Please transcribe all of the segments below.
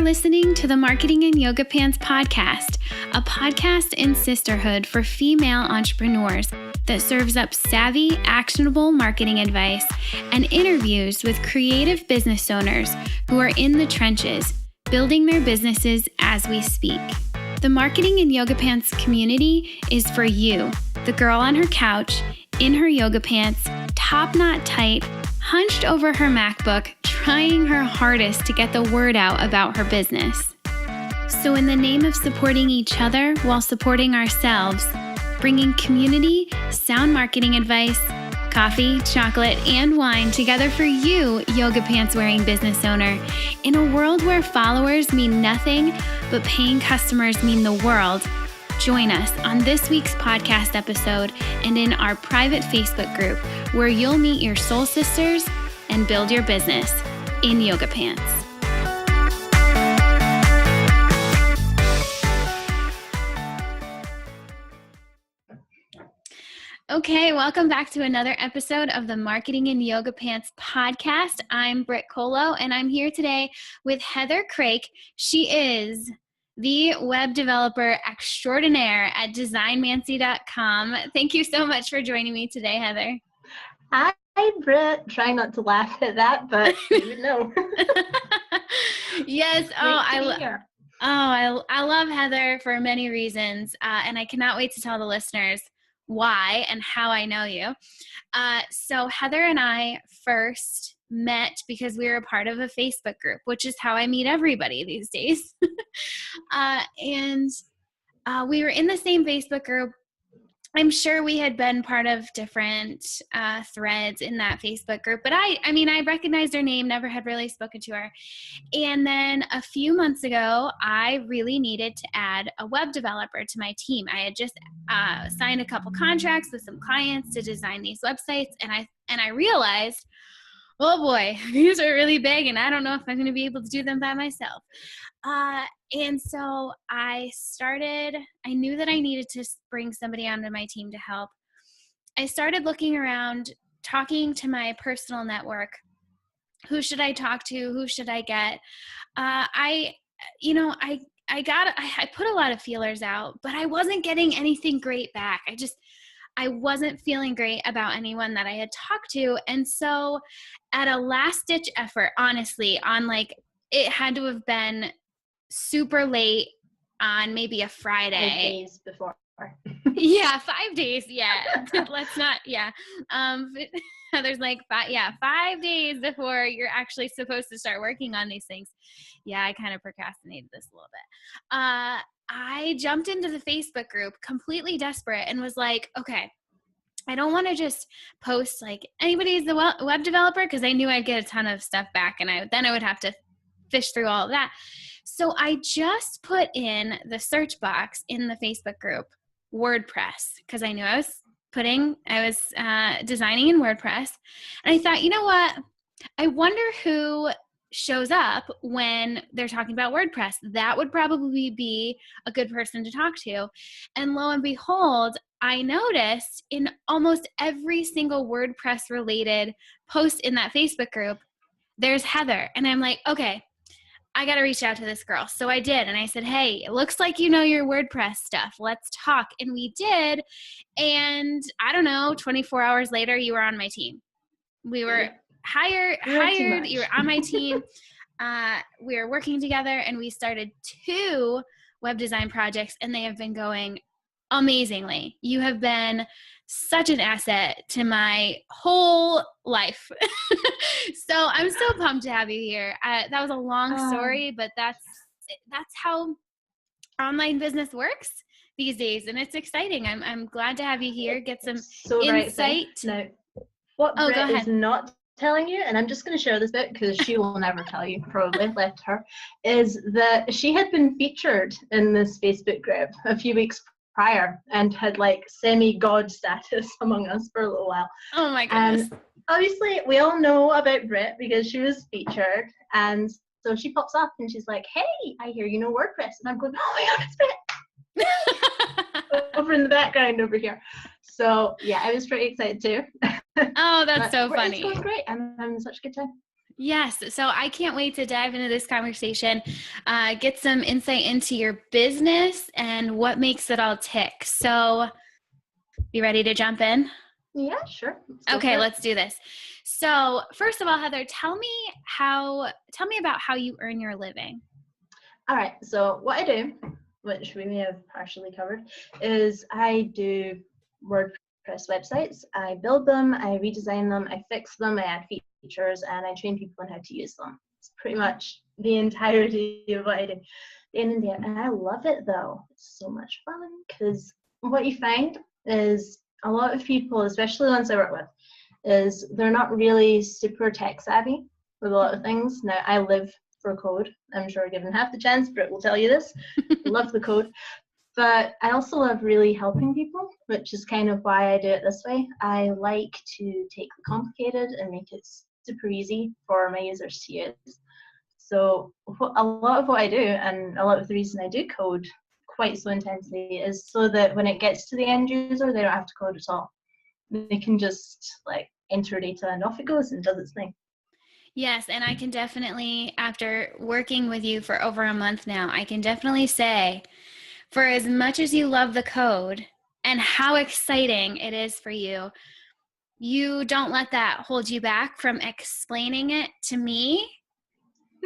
listening to the Marketing in Yoga Pants podcast, a podcast in sisterhood for female entrepreneurs that serves up savvy, actionable marketing advice and interviews with creative business owners who are in the trenches, building their businesses as we speak. The Marketing in Yoga Pants community is for you, the girl on her couch, in her yoga pants, top knot tight, hunched over her MacBook, trying her hardest to get the word out about her business. So in the name of supporting each other while supporting ourselves, bringing community, sound marketing advice, coffee, chocolate, and wine together for you, yoga pants wearing business owner, in a world where followers mean nothing but paying customers mean the world, join us on this week's podcast episode and in our private Facebook group where you'll meet your soul sisters and build your business in yoga pants. Okay, welcome back to another episode of the Marketing in Yoga Pants podcast. I'm Britt Colo, and I'm here today with Heather Craik. She is the web developer extraordinaire at designmancy.com. Thank you so much for joining me today, Heather. Hi, Britt. Try not to laugh at that, but you would know. Yes. I love Heather for many reasons, and I cannot wait to tell the listeners why and how I know you. So Heather and I first met because we were a part of a Facebook group, which is how I meet everybody these days. And we were in the same Facebook group. I'm sure we had been part of different threads in that Facebook group, but I recognized her name, never had really spoken to her. And then a few months ago, I really needed to add a web developer to my team. I had just signed a couple contracts with some clients to design these websites, and I realized, oh boy, these are really big, and I don't know if I'm going to be able to do them by myself. And so I knew that I needed to bring somebody onto my team to help. I started looking around, talking to my personal network. Who should I talk to? Who should I get? I put a lot of feelers out, but I wasn't getting anything great back. I wasn't feeling great about anyone that I had talked to. And so at a last ditch effort, honestly, it had to have been super late on maybe a Friday. 5 days before. Yeah, 5 days. Yeah. Let's not, yeah. There's 5 days before you're actually supposed to start working on these things. Yeah, I kind of procrastinated this a little bit. I jumped into the Facebook group completely desperate and was like, okay, I don't want to just post like anybody's the web developer, because I knew I'd get a ton of stuff back, and then I would have to fish through all of that. So I just put in the search box in the Facebook group WordPress, because I knew I was designing in WordPress. And I thought, you know what? I wonder who shows up when they're talking about WordPress. That would probably be a good person to talk to. And lo and behold, I noticed in almost every single WordPress related post in that Facebook group, there's Heather. And I'm like, okay, I got to reach out to this girl. So I did. And I said, hey, it looks like you know your WordPress stuff. Let's talk. And we did. And I don't know, 24 hours later, you were on my team. We were hired. You were on my team. We were working together, and we started 2 web design projects, and they have been going amazingly. You have been such an asset to my whole life. So I'm so pumped to have you here. That was a long story, but that's how online business works these days, and it's exciting. I'm glad to have you here. Get some insight. Now, what Britt is not telling you, and I'm just going to share this bit because she will never tell you, probably left her, is that she had been featured in this Facebook group a few weeks prior and had semi-god status among us for a little while. Oh my goodness. And obviously we all know about Britt because she was featured, and so she pops up and she's like, hey, I hear you know WordPress. And I'm going, oh my god, it's Britt. Over in the background over here. So yeah, I was pretty excited too. Oh, that's so funny. It's going great. I'm having such a good time. Yes. So I can't wait to dive into this conversation, get some insight into your business and what makes it all tick. So you ready to jump in? Yeah, sure. Okay, let's do this. So first of all, Heather, tell me about how you earn your living. All right. So what I do, which we may have partially covered, is I do WordPress websites. I build them, I redesign them, I fix them, I add features, and I train people on how to use them. It's pretty much the entirety of what I do in India. And I love it though. It's so much fun because what you find is a lot of people, especially the ones I work with, is they're not really super tech savvy with a lot of things. Now, I live for code. I'm sure given half the chance, Britt will tell you this. Love the code. But I also love really helping people, which is kind of why I do it this way. I like to take the complicated and make it super easy for my users to use. So a lot of what I do, and a lot of the reason I do code quite so intensely, is so that when it gets to the end user, they don't have to code at all. They can just like enter data and off it goes and does its thing. Yes, and I can definitely, after working with you for over a month now, I can definitely say, for as much as you love the code and how exciting it is for you, you don't let that hold you back from explaining it to me,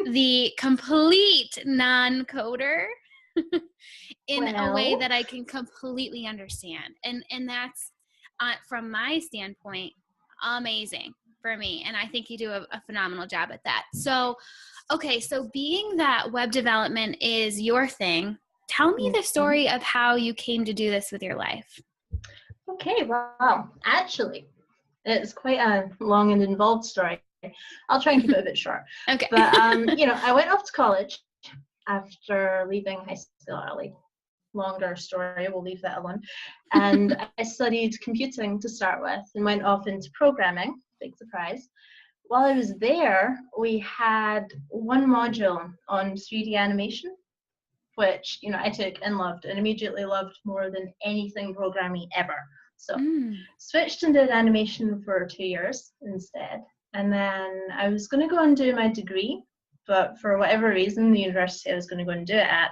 the complete non-coder, in a way that I can completely understand. And that's, from my standpoint, amazing for me. And I think you do a phenomenal job at that. So, okay, so being that web development is your thing, tell me the story of how you came to do this with your life. Okay, well, actually, it's quite a long and involved story. I'll try and keep it a bit short. Okay. But, I went off to college after leaving high school early. Longer story, we'll leave that alone. And I studied computing to start with and went off into programming, big surprise. While I was there, we had one module on 3D animation, which I took and loved, and immediately loved more than anything programming ever. So switched and did animation for 2 years instead. And then I was going to go and do my degree, but for whatever reason, the university I was going to go and do it at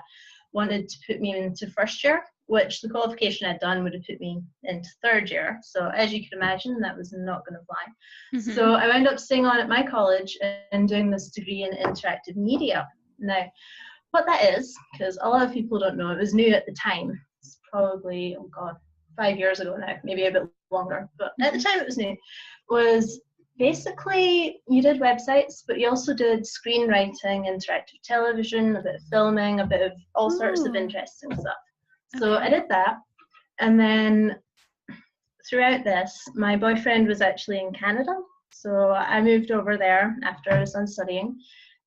wanted to put me into first year, which the qualification I'd done would have put me into third year. So as you can imagine, that was not going to fly. So I wound up staying on at my college and doing this degree in interactive media. Now, what that is, because a lot of people don't know, it was new at the time. It's probably, 5 years ago now, maybe a bit longer, but at the time it was new, was basically you did websites, but you also did screenwriting, interactive television, a bit of filming, a bit of all sorts of interesting stuff. So I did that. And then throughout this, my boyfriend was actually in Canada. So I moved over there after I was done studying.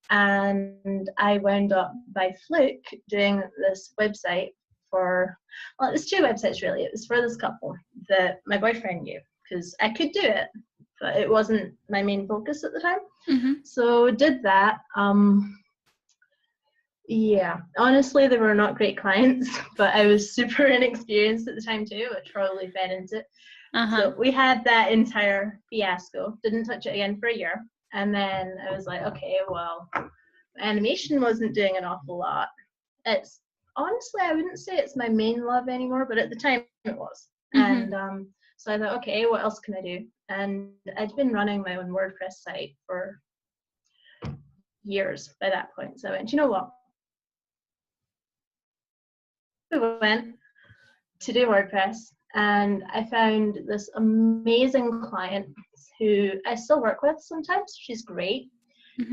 And I wound up by fluke doing this website for, well, it was 2 websites really. It was for this couple that my boyfriend knew, because I could do it, but it wasn't my main focus at the time. So did that. Yeah, honestly, they were not great clients, but I was super inexperienced at the time too, which probably fed into it. So we had that entire fiasco, didn't touch it again for a year. And then I was like, okay, well, animation wasn't doing an awful lot. It's honestly, I wouldn't say it's my main love anymore, but at the time it was. And so I thought, okay, what else can I do? And I'd been running my own WordPress site for years by that point. So I went, you know what? We went to do WordPress, and I found this amazing client who I still work with sometimes. She's great.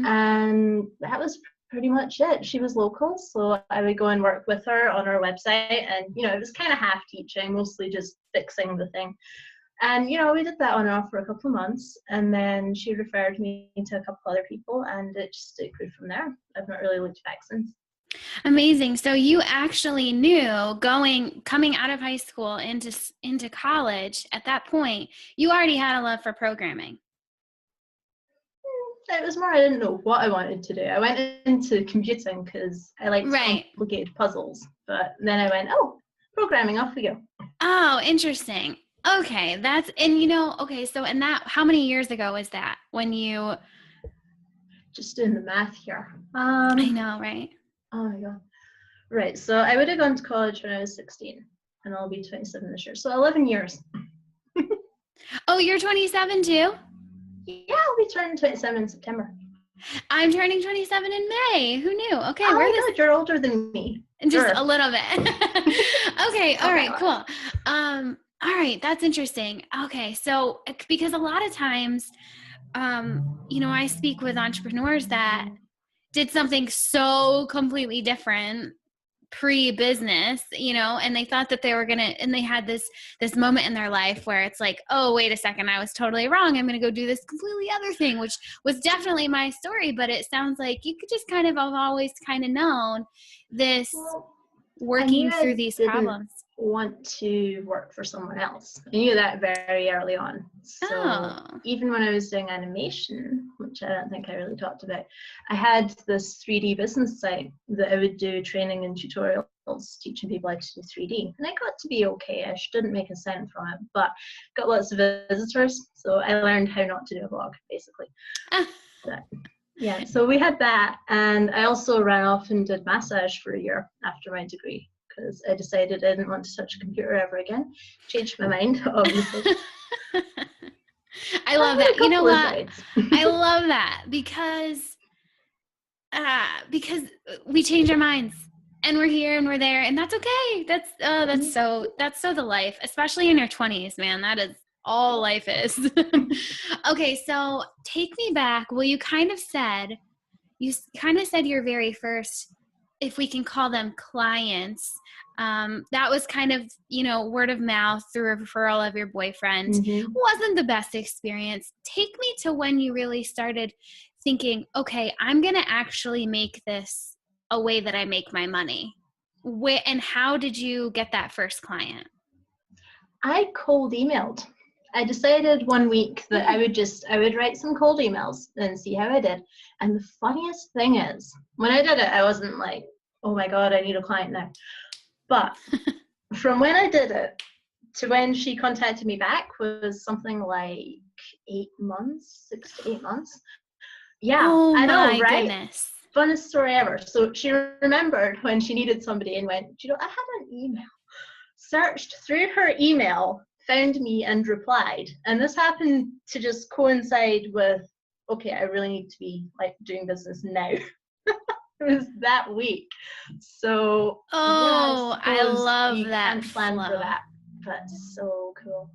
And that was pretty much it. She was local, so I would go and work with her on her website, and it was kind of half teaching, mostly just fixing the thing. And we did that on and off for a couple of months, and then she referred me to a couple other people, and it grew from there. I've not really looked back since. Amazing. So you actually knew coming out of high school into college, at that point, you already had a love for programming. It was more I didn't know what I wanted to do. I went into computing because I liked complicated puzzles, but then I went, programming, off we go. Oh, interesting. Okay, okay, so and that, how many years ago was that when you just doing the math here. I know, right? Oh my God. Right. So I would have gone to college when I was 16, and I'll be 27 this year. So 11 years. Oh, you're 27 too? Yeah, I'll be turning 27 in September. I'm turning 27 in May. Who knew? Okay, oh my God, you're older than me. Just a little bit. Okay, all right, cool. All right, that's interesting. Okay, so because a lot of times, I speak with entrepreneurs that did something so completely different pre-business, and they thought that they were gonna, and they had this moment in their life where it's like, oh, wait a second, I was totally wrong, I'm gonna go do this completely other thing, which was definitely my story. But it sounds like you could just kind of have always kind of known this, working through these problems. Want to work for someone else. I knew that very early on. So even when I was doing animation, which I don't think I really talked about, I had this 3D business site that I would do training and tutorials teaching people how to do 3D. And I got to be okay-ish, didn't make a cent from it, but got lots of visitors. So I learned how not to do a vlog, basically. Yeah, so we had that, and I also ran off and did massage for a year after my degree because I decided I didn't want to touch a computer ever again. Changed my mind, obviously. I love that. You know what? I love that because we change our minds and we're here and we're there, and that's okay. That's so the life, especially in your 20s, man. That is all life is. Okay, so take me back. Well, you kind of said your very first, if we can call them clients, that was kind of, word of mouth through a referral of your boyfriend. Wasn't the best experience. Take me to when you really started thinking, okay, I'm going to actually make this a way that I make my money. And how did you get that first client? I cold emailed. I decided one week that I would write some cold emails and see how I did. And the funniest thing is, when I did it, I wasn't like, oh my God, I need a client now. But from when I did it to when she contacted me back was something like 6 to 8 months. Yeah, oh, I know, right? Goodness. Funnest story ever. So she remembered when she needed somebody and went, I had an email. Searched through her email, found me and replied. And this happened to just coincide with, okay, I really need to be like doing business now. It was that week. So I love you that. Can't plan for that. But so cool.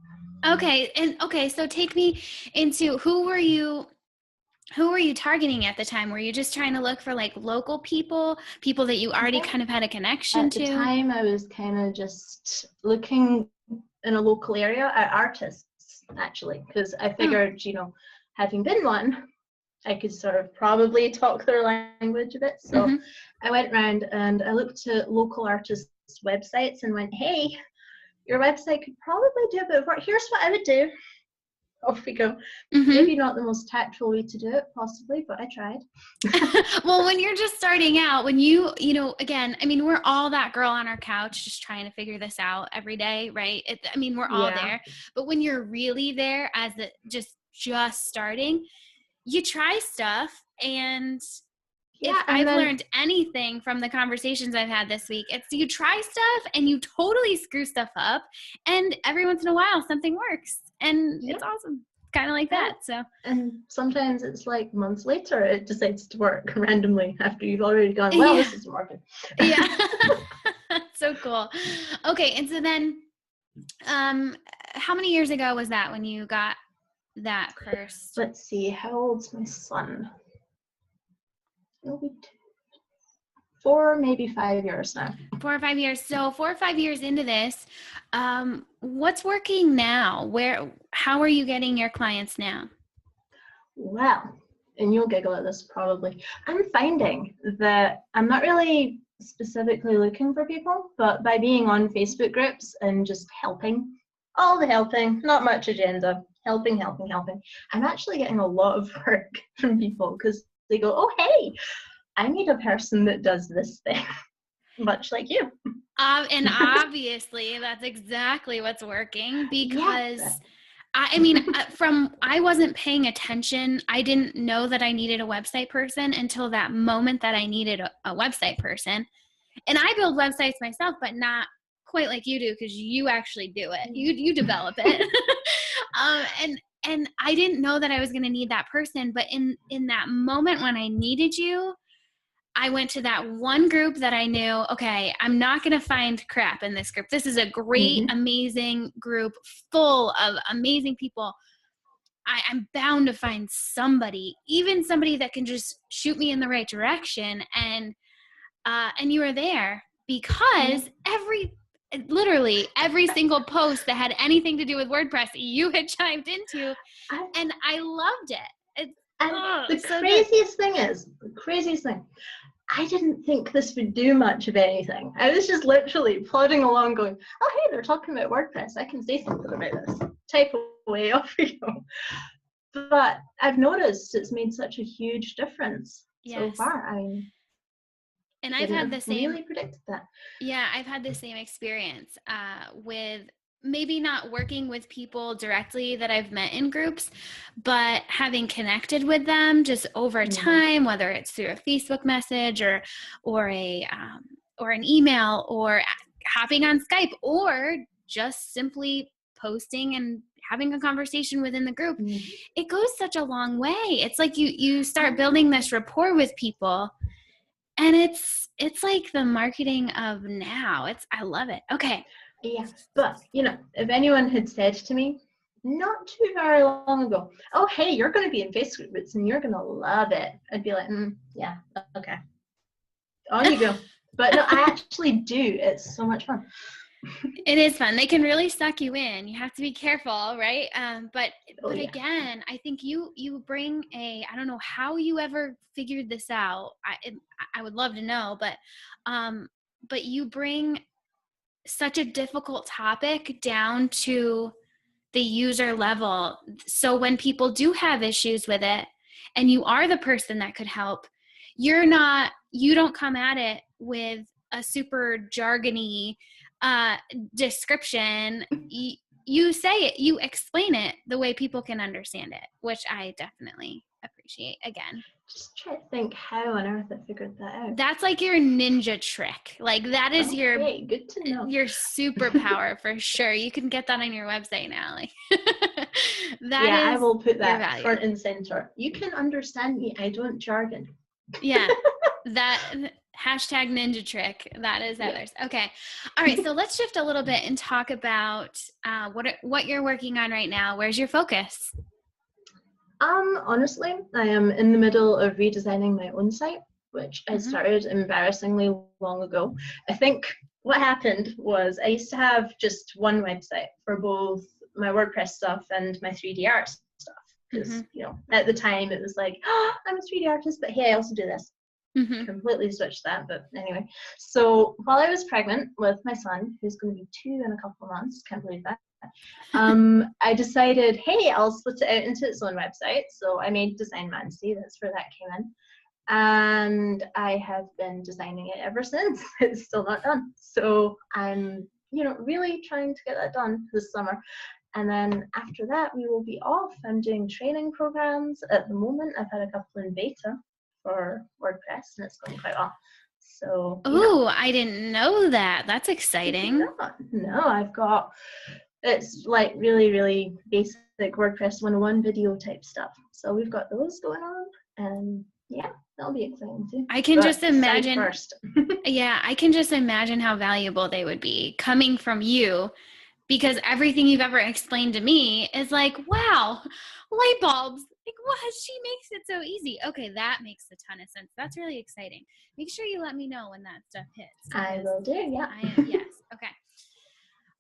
Okay, so take me into who were you targeting at the time? Were you just trying to look for like local people that you already kind of had a connection to? At the time, I was kind of just looking in a local area at artists, actually, because I figured, having been one, I could sort of probably talk their language a bit. So I went around and I looked at local artists' websites and went, hey, your website could probably do a bit of work. Here's what I would do. Off we go. Maybe not the most tactful way to do it, possibly, but I tried. Well, when you're just starting out, when again, I mean, we're all that girl on our couch just trying to figure this out every day, right? We're all there. But when you're really there as just starting, you try stuff. And if I've learned anything from the conversations I've had this week, it's you try stuff and you totally screw stuff up. And every once in a while, something works. And it's awesome. Kind of like that. So, and sometimes it's like months later it decides to work randomly after you've already gone, well, this isn't working. Yeah. So cool. Okay, and so then how many years ago was that when you got that first? Let's see, how old's my son? He'll be 4, maybe 5 years now. 4 or 5 years. So 4 or 5 years into this, what's working now? How are you getting your clients now? Well, and you'll giggle at this probably. I'm finding that I'm not really specifically looking for people, but by being on Facebook groups and just helping, not much agenda, helping, I'm actually getting a lot of work from people because they go, oh, hey, I need a person that does this thing, much like you. And obviously that's exactly what's working because I mean, I wasn't paying attention. I didn't know that I needed a website person until that moment that I needed a website person. And I build websites myself, but not quite like you do, because you actually do it. You develop it. And I didn't know that I was going to need that person. But in that moment when I needed you, I went to that one group that I knew, okay, I'm not going to find crap in this group. This is a great, amazing group full of amazing people. I'm bound to find somebody, even somebody that can just shoot me in the right direction. And you were there because literally every single post that had anything to do with WordPress, you had chimed into, and I loved it. The craziest thing, I didn't think this would do much of anything. I was just literally plodding along going, oh, hey, they're talking about WordPress. I can say something about this. Type away, off we go. But I've noticed it's made such a huge difference so far. And I've had the same. Really predicted that. Yeah, I've had the same experience with maybe not working with people directly that I've met in groups, but having connected with them just over time, whether it's through a Facebook message or an email, or hopping on Skype, or just simply posting and having a conversation within the group. It goes such a long way. It's like you start building this rapport with people. And it's like the marketing of now. I love it. Okay. Yeah, but if anyone had said to me not too very long ago, oh, hey, you're going to be in Facebook groups and you're going to love it, I'd be like, yeah, okay, on you go. But no, I actually do. It's so much fun. It is fun. They can really suck you in. You have to be careful, right? But again, I think you bring I don't know how you ever figured this out. I would love to know, but you bring such a difficult topic down to the user level. So when people do have issues with it and you are the person that could help, you don't come at it with a super jargony description. You say it, you explain it the way people can understand it, which I definitely appreciate. Again, just try to think how on earth I figured that out. That's like your ninja trick. Like that is good to know. Your superpower for sure. You can get that on your website now. Like I will put that front and center. You can understand me. I don't jargon. Yeah. That hashtag ninja trick. That is Heather's. Okay. All right. So let's shift a little bit and talk about what you're working on right now. Where's your focus? Honestly, I am in the middle of redesigning my own site, which I started embarrassingly long ago. I think what happened was I used to have just one website for both my WordPress stuff and my 3D art stuff. Because, at the time it was like, oh, I'm a 3D artist, but hey, I also do this. Completely switched that, but anyway. So while I was pregnant with my son, who's going to be 2 in a couple of months, can't believe that, I decided, hey, I'll split it out into its own website. So I made Design Mancy, that's where that came in. And I have been designing it ever since. It's still not done. So I'm, really trying to get that done this summer. And then after that, we will be off. I'm doing training programs at the moment. I've had a couple in beta for WordPress, and it's going quite well. So. I didn't know that. That's exciting. No, I've got. It's like really, really basic WordPress 101 video type stuff. So we've got those going on, and that'll be exciting too. I can just imagine. I can just imagine how valuable they would be coming from you, because everything you've ever explained to me is like, wow, light bulbs. Like, what? She makes it so easy. Okay, that makes a ton of sense. That's really exciting. Make sure you let me know when that stuff hits. I will do, yeah. Yes, okay.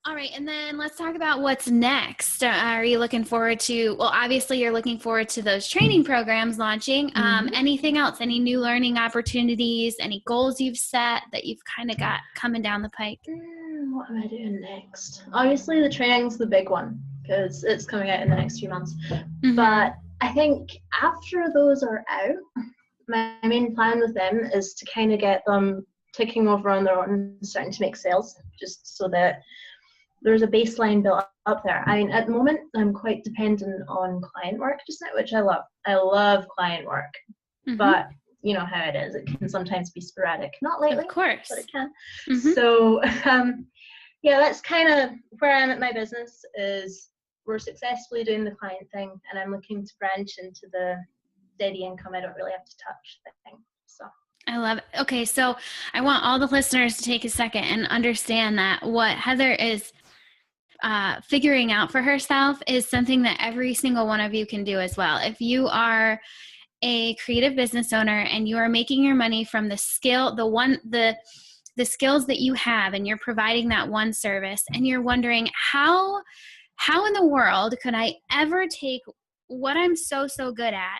All right, and then let's talk about what's next. Are you looking forward to, well, obviously you're looking forward to those training programs launching. Anything else? Any new learning opportunities? Any goals you've set that you've kind of got coming down the pike? What am I doing next? Obviously the training's the big one because it's coming out in the next few months. But I think after those are out, my main plan with them is to kind of get them ticking over on their own and starting to make sales, just so that there's a baseline built up there. I mean, at the moment, I'm quite dependent on client work just now, which I love. I love client work, but you know how it is. It can sometimes be sporadic. Not lately, of course, but it can. So, yeah, that's kind of where I am at my business. Is we're successfully doing the client thing, and I'm looking to branch into the steady income. I don't really have to touch thing. So. I love it. Okay, so I want all the listeners to take a second and understand that what Heather is figuring out for herself is something that every single one of you can do as well. If you are a creative business owner and you are making your money from the skill, the skills that you have, and you're providing that one service, and you're wondering how in the world could I ever take what I'm so good at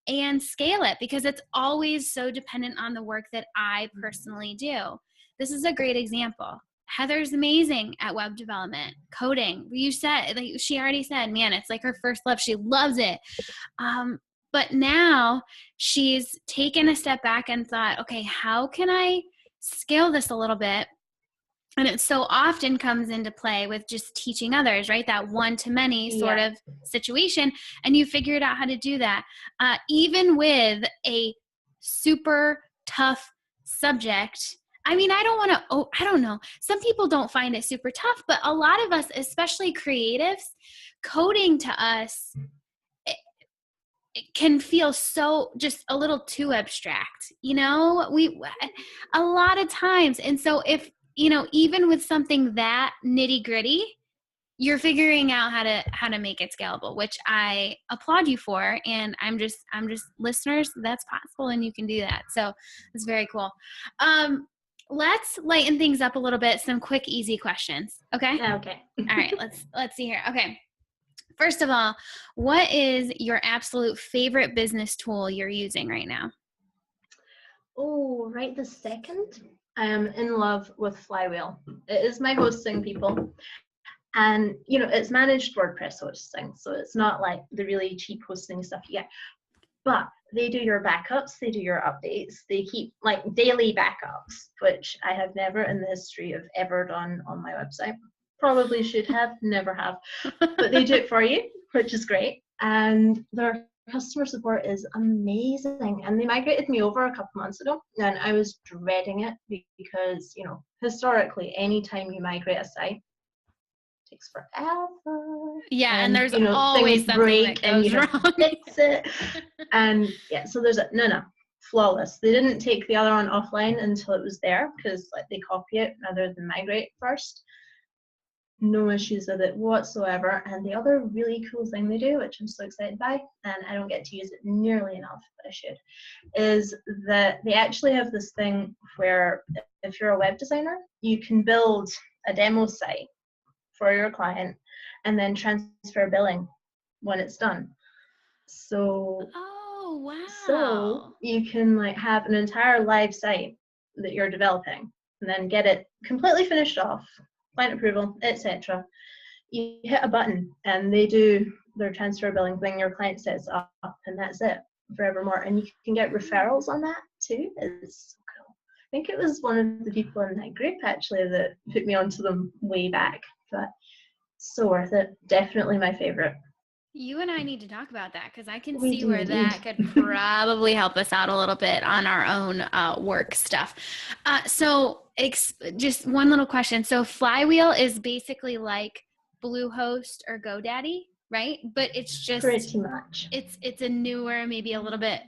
and scale it, because it's always so dependent on the work that I personally do. This is a great example. Heather's amazing at web development, coding. You said, like she already said, man, it's like her first love. She loves it. But now she's taken a step back and thought, okay, how can I scale this a little bit? And it so often comes into play with just teaching others, right? That one-to-many sort of situation. And you figured out how to do that. Even with a super tough subject. I mean, I don't know. Some people don't find it super tough, but a lot of us, especially creatives, coding to us, it can feel so just a little too abstract, you know, a lot of times. And so if, you know, even with something that nitty gritty, you're figuring out how to make it scalable, which I applaud you for. And I'm just listeners, that's possible and you can do that. So it's very cool. Let's lighten things up a little bit. Some quick, easy questions. Okay. Okay. All right. Let's see here. Okay. First of all, what is your absolute favorite business tool you're using right now? Oh, right this second, I am in love with Flywheel. It is my hosting, people. And, you know, it's managed WordPress hosting. So it's not like the really cheap hosting stuff you get. But they do your backups, they do your updates, they keep like daily backups, which I have never in the history of ever done on my website. Probably should have, never have. But they do it for you, which is great. And their customer support is amazing. And they migrated me over a couple months ago, and I was dreading it because, you know, historically, anytime you migrate a site, it takes forever. Yeah, and there's, you know, always something break that goes wrong. Fix it. And yeah, so there's no flawless. They didn't take the other one offline until it was there, because like they copy it rather than migrate first. No issues with it whatsoever. And the other really cool thing they do, which I'm so excited by, and I don't get to use it nearly enough, but I should, is that they actually have this thing where if you're a web designer, you can build a demo site for your client and then transfer billing when it's done. So, oh wow. So you can like have an entire live site that you're developing and then get it completely finished off, client approval, etc. You hit a button and they do their transfer billing thing, your client sets up, and that's it forevermore. And you can get referrals on that too. It's so cool. I think it was one of the people in that group actually that put me onto them way back, but so worth it. Definitely my favorite. You and I need to talk about that, because I can see where that could probably help us out a little bit on our own work stuff. So just one little question. So Flywheel is basically like Bluehost or GoDaddy, right? But it's just pretty much. It's a newer, maybe a little bit.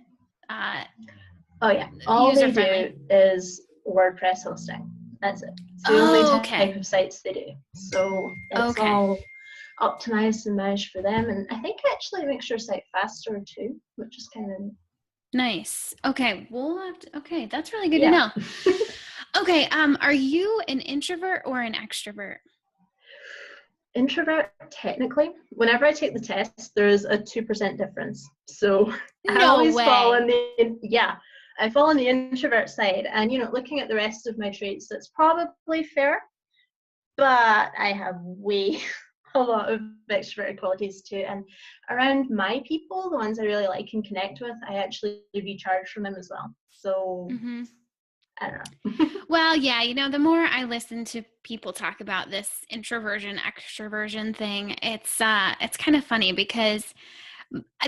Oh yeah, all they do is WordPress hosting. That's it. It's the only type of sites they do. So it's all optimized and managed for them, and I think actually it makes your site faster too, which is kind of nice. Okay, okay, that's really good to know. Okay, are you an introvert or an extrovert? Introvert, technically. Whenever I take the test, there is a 2% difference. So I always fall on I fall on the introvert side. And, you know, looking at the rest of my traits, that's probably fair. But I have a lot of extroverted qualities too. And around my people, the ones I really like and connect with, I actually recharge from them as well. So I don't know. Well, yeah, the more I listen to people talk about this introversion, extroversion thing, it's kind of funny because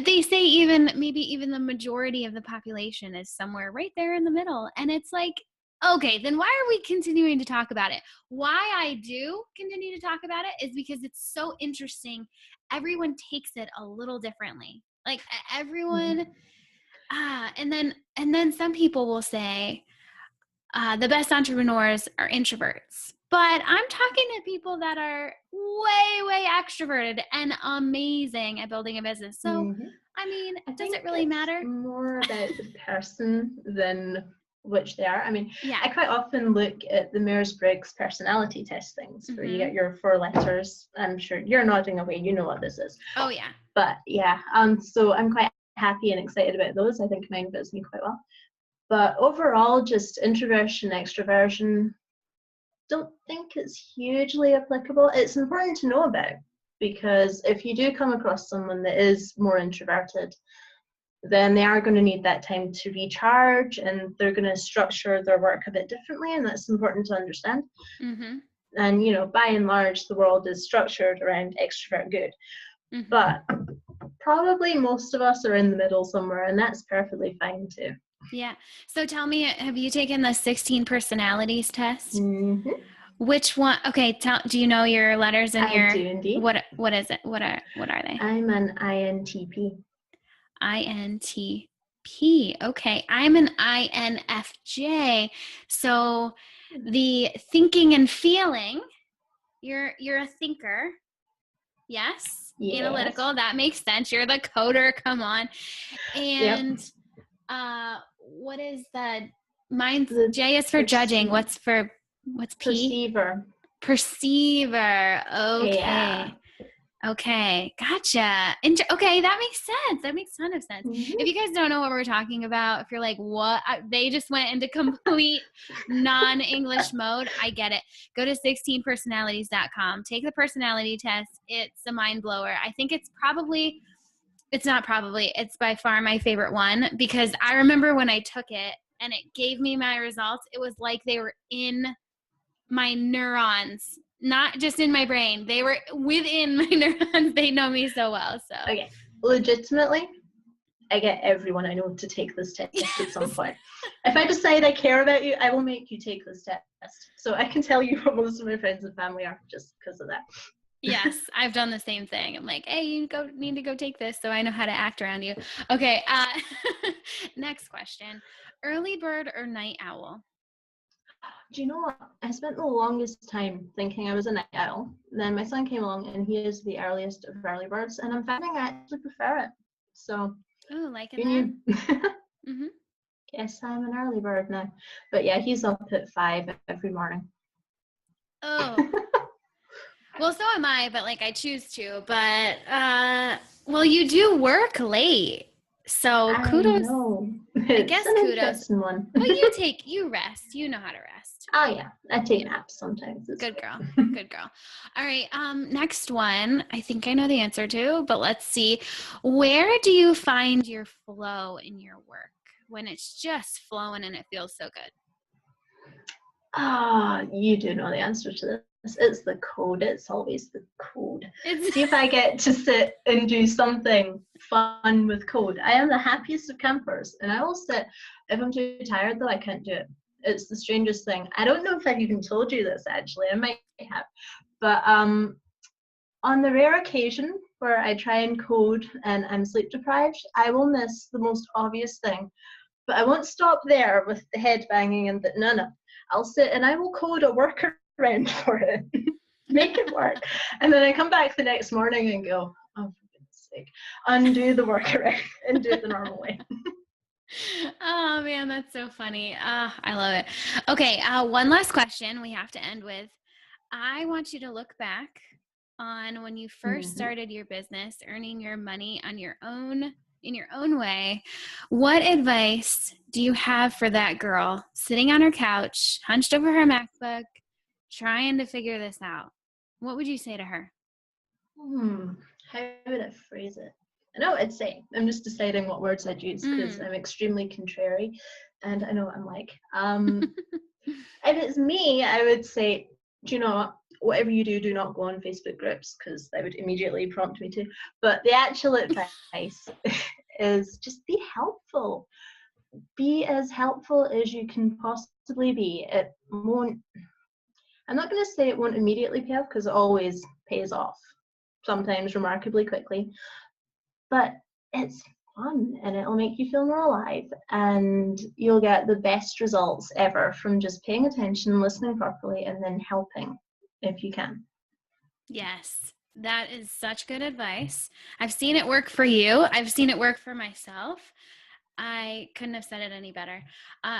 they say maybe even the majority of the population is somewhere right there in the middle. And it's like, okay, then why are we continuing to talk about it? Why I do continue to talk about it is because it's so interesting. Everyone takes it a little differently. Like everyone, and then some people will say, the best entrepreneurs are introverts. But I'm talking to people that are way, way extroverted and amazing at building a business. So, I mean, does it really matter? More about the person than which they are. I mean, yeah. I quite often look at the Myers-Briggs personality test things where you get your 4 letters. I'm sure you're nodding away. You know what this is. Oh, yeah. But yeah, so I'm quite happy and excited about those. I think mine fits me quite well. But overall, just introversion, extroversion, don't think it's hugely applicable. It's important to know about, because if you do come across someone that is more introverted, then they are going to need that time to recharge, and they're going to structure their work a bit differently, and that's important to understand. And by and large, the world is structured around extrovert good. But probably most of us are in the middle somewhere, and that's perfectly fine too. Yeah. So tell me, have you taken the 16 personalities test? Which one? Okay. Do you know your letters in your? I do indeed. What is it? What are they? I'm an INTP. INTP. Okay. I'm an INFJ. So the thinking and feeling, you're a thinker. Yes. Analytical. That makes sense. You're the coder. Come on. And what is that? Mine's J is for judging. What's P? Perceiver. Okay. Yeah. Okay. Gotcha. Okay. That makes sense. That makes a ton of sense. If you guys don't know what we're talking about, if you're like, what? They just went into complete non-English mode. I get it. Go to 16personalities.com. Take the personality test. It's a mind blower. I think it's by far my favorite one, because I remember when I took it and it gave me my results, it was like they were in my neurons, not just in my brain. They were within my neurons. They know me so well. So okay, legitimately, I get everyone I know to take this test at some point. If I decide I care about you, I will make you take this test. So I can tell you what most of my friends and family are just because of that. Yes, I've done the same thing. I'm like, hey, you need to go take this so I know how to act around you. Okay, next question. Early bird or night owl? Do you know what? I spent the longest time thinking I was a night owl. Then my son came along and he is the earliest of early birds, and I'm finding I actually prefer it. So, liking that? Yes, I'm an early bird now. But yeah, he's up at 5 every morning. Oh. Well, so am I, but I choose to. But well, you do work late, so kudos. I guess kudos. One. Well, you rest. You know how to rest. Oh yeah, I take naps sometimes. Good girl. Good girl. All right. Next one. I think I know the answer to, but let's see. Where do you find your flow in your work when it's just flowing and it feels so good? You do know the answer to this. It's the code. It's always the code. See if I get to sit and do something fun with code. I am the happiest of campers, and I will sit. If I'm too tired, though, I can't do it. It's the strangest thing. I don't know if I've even told you this, actually. I might have. But on the rare occasion where I try and code and I'm sleep deprived, I will miss the most obvious thing. But I won't stop there with the head banging and no. I'll sit and I will code a workaround for it, make it work. And then I come back the next morning and go, oh, for goodness sake, undo the workaround and do it the normal way. Oh man, that's so funny. I love it. Okay, one last question we have to end with. I want you to look back on when you first started your business, earning your money on your own, in your own way. What advice do you have for that girl sitting on her couch, hunched over her MacBook, trying to figure this out? What would you say to her? How would I phrase it? I know it's saying. I'm just deciding what words I'd use because I'm extremely contrary, and I know what I'm like. If it's me, I would say, do you know what? Whatever you do not go on Facebook groups because that would immediately prompt me to. But the actual advice is just be helpful. Be as helpful as you can possibly be. It won't, I'm not going to say it won't immediately pay off because it always pays off, sometimes remarkably quickly. But it's fun and it'll make you feel more alive, and you'll get the best results ever from just paying attention, listening properly, and then helping if you can. Yes, that is such good advice. I've seen it work for you. I've seen it work for myself. I couldn't have said it any better.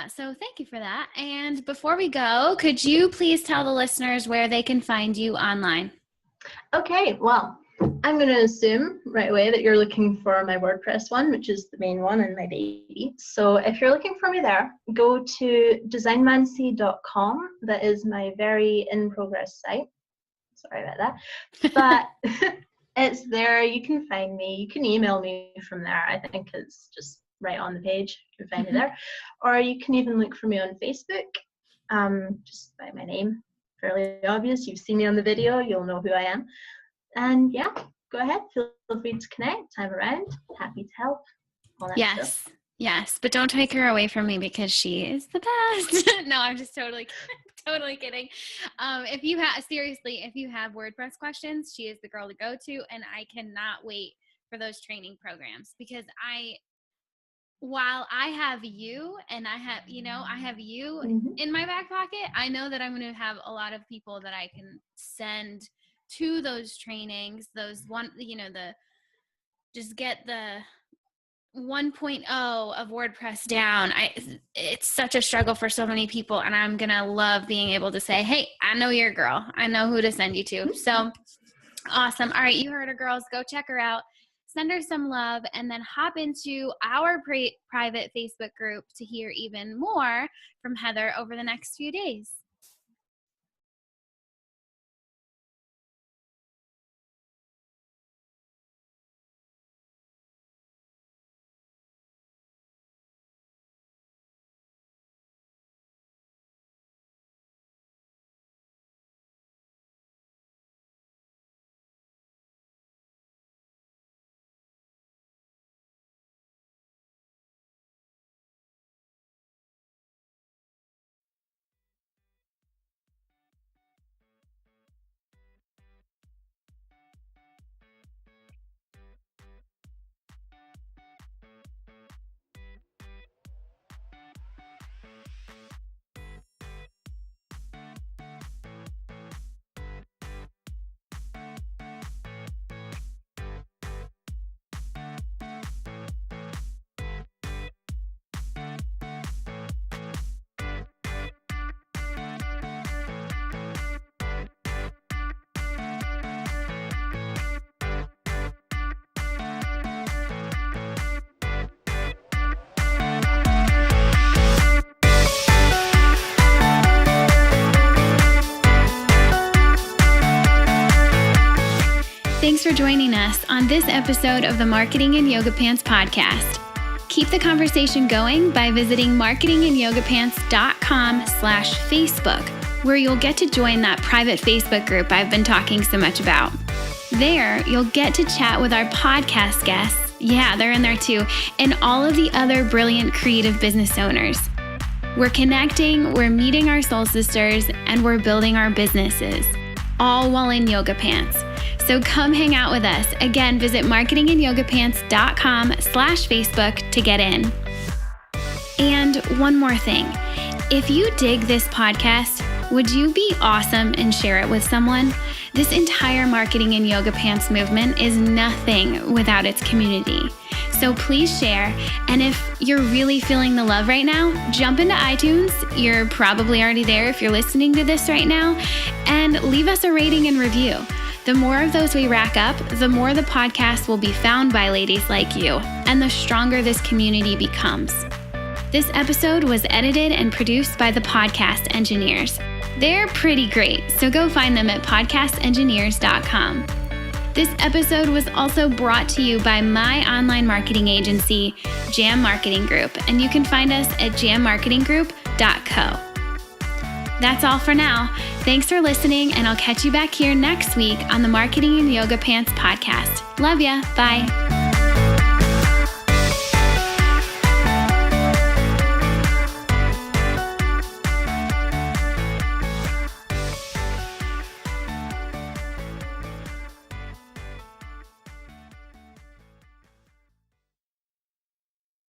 So thank you for that. And before we go, could you please tell the listeners where they can find you online? Okay, well, I'm going to assume right away that you're looking for my WordPress one, which is the main one and my baby. So if you're looking for me there, go to designmancy.com. That is my very in-progress site. Sorry about that. But it's there. You can find me. You can email me from there. I think it's just right on the page. You can find me there. Or you can even look for me on Facebook, just by my name. Fairly obvious. You've seen me on the video. You'll know who I am. And yeah, go ahead. Feel free to connect. I'm around. Happy to help. All that stuff. Yes. But don't take her away from me because she is the best. No, I'm just totally kidding. If you have WordPress questions, she is the girl to go to. And I cannot wait for those training programs because while I have you and I have you in my back pocket, I know that I'm going to have a lot of people that I can send to those trainings, just get the 1.0 of WordPress down. It's such a struggle for so many people, and I'm going to love being able to say, hey, I know your girl. I know who to send you to. So awesome. All right, you heard her, girls. Go check her out. Send her some love, and then hop into our private Facebook group to hear even more from Heather over the next few days. Thanks for joining us on this episode of the Marketing in Yoga Pants podcast. Keep the conversation going by visiting marketingin.yogapants.com/Facebook, where you'll get to join that private Facebook group I've been talking so much about. There, you'll get to chat with our podcast guests. Yeah, they're in there too, and all of the other brilliant creative business owners. We're connecting, we're meeting our soul sisters, and we're building our businesses, all while in yoga pants. So come hang out with us. Again, visit marketinginyogapants.com/Facebook to get in. And one more thing. If you dig this podcast, would you be awesome and share it with someone? This entire Marketing in Yoga Pants movement is nothing without its community. So please share. And if you're really feeling the love right now, jump into iTunes. You're probably already there if you're listening to this right now. And leave us a rating and review. The more of those we rack up, the more the podcast will be found by ladies like you, and the stronger this community becomes. This episode was edited and produced by the Podcast Engineers. They're pretty great, so go find them at podcastengineers.com. This episode was also brought to you by my online marketing agency, Jam Marketing Group, and you can find us at jammarketinggroup.co. That's all for now. Thanks for listening, and I'll catch you back here next week on the Marketing and Yoga Pants podcast. Love ya. Bye.